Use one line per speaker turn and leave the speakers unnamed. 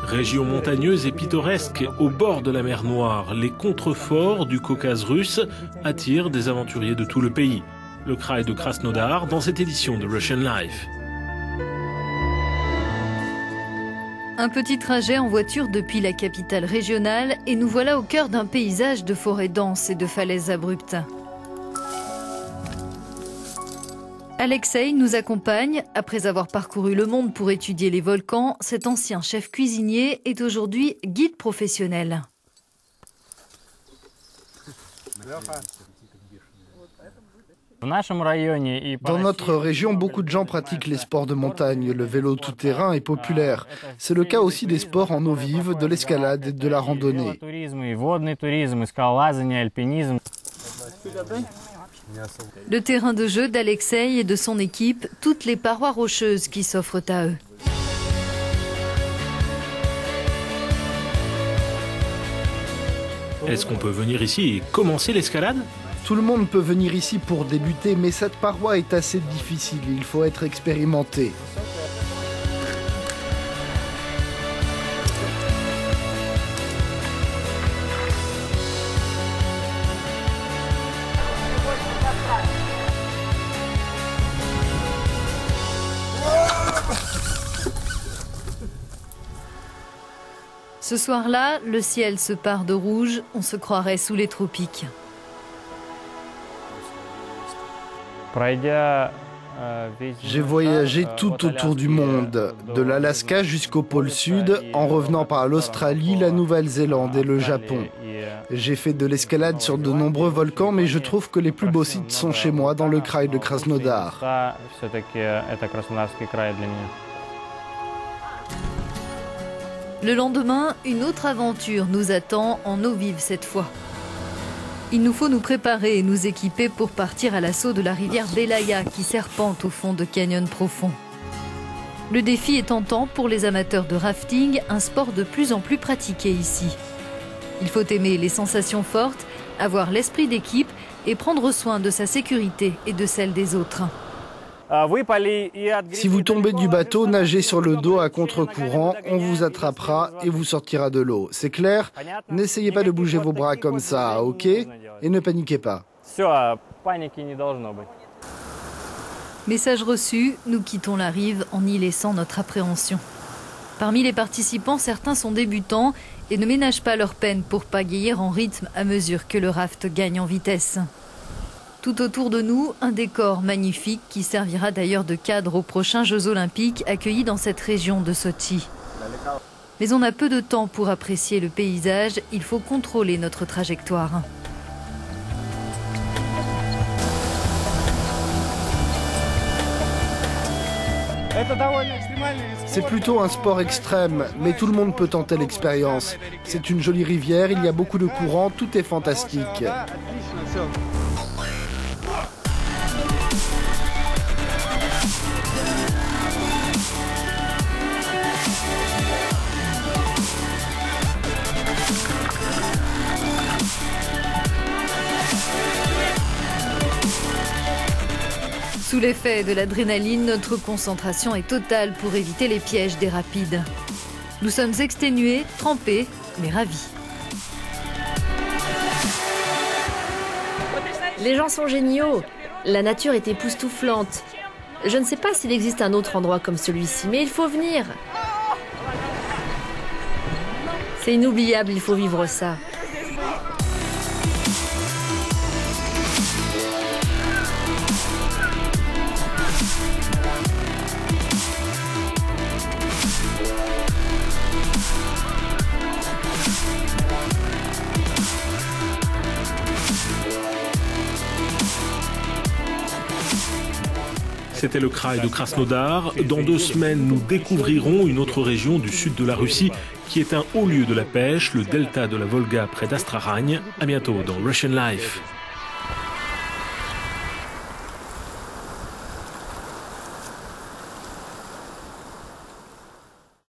Région montagneuse et pittoresque au bord de la mer Noire, les contreforts du Caucase russe attirent des aventuriers de tout le pays. Le Kraï de Krasnodar dans cette édition de Russian Life.
Un petit trajet en voiture depuis la capitale régionale et nous voilà au cœur d'un paysage de forêts denses et de falaises abruptes. Alexei nous accompagne. Après avoir parcouru le monde pour étudier les volcans, cet ancien chef cuisinier est aujourd'hui guide professionnel.
Dans notre région, beaucoup de gens pratiquent les sports de montagne. Le vélo tout-terrain est populaire. C'est le cas aussi des sports en eau vive, de l'escalade et de la randonnée.
Le terrain de jeu d'Alexei et de son équipe, toutes les parois rocheuses qui s'offrent à eux.
Est-ce qu'on peut venir ici et commencer l'escalade ?
Tout le monde peut venir ici pour débuter, mais cette paroi est assez difficile. Il faut être expérimenté.
Ce soir-là, le ciel se pare de rouge, on se croirait sous les tropiques.
J'ai voyagé tout autour du monde, de l'Alaska jusqu'au pôle Sud, en revenant par l'Australie, la Nouvelle-Zélande et le Japon. J'ai fait de l'escalade sur de nombreux volcans, mais je trouve que les plus beaux sites sont chez moi, dans le Kraï de Krasnodar.
Le lendemain, une autre aventure nous attend en eau vive cette fois. Il nous faut nous préparer et nous équiper pour partir à l'assaut de la rivière Belaya qui serpente au fond de canyons profonds. Le défi est tentant pour les amateurs de rafting, un sport de plus en plus pratiqué ici. Il faut aimer les sensations fortes, avoir l'esprit d'équipe et prendre soin de sa sécurité et de celle des autres.
Si vous tombez du bateau, nagez sur le dos à contre-courant, on vous attrapera et vous sortira de l'eau. C'est clair? N'essayez pas de bouger vos bras comme ça, ok? Et ne paniquez pas.
Message reçu, nous quittons la rive en y laissant notre appréhension. Parmi les participants, certains sont débutants et ne ménagent pas leur peine pour pagayer en rythme à mesure que le raft gagne en vitesse. Tout autour de nous, un décor magnifique qui servira d'ailleurs de cadre aux prochains Jeux Olympiques accueillis dans cette région de Sotchi. Mais on a peu de temps pour apprécier le paysage, il faut contrôler notre trajectoire.
C'est plutôt un sport extrême, mais tout le monde peut tenter l'expérience. C'est une jolie rivière, il y a beaucoup de courants, tout est fantastique.
Sous l'effet de l'adrénaline, notre concentration est totale pour éviter les pièges des rapides. Nous sommes exténués, trempés, mais ravis.
Les gens sont géniaux. La nature est époustouflante. Je ne sais pas s'il existe un autre endroit comme celui-ci, mais il faut venir. C'est inoubliable, il faut vivre ça.
C'était le Kraï de Krasnodar. Dans 2 semaines, nous découvrirons une autre région du sud de la Russie qui est un haut lieu de la pêche, le delta de la Volga près d'Astraragne. À bientôt dans Russian Life.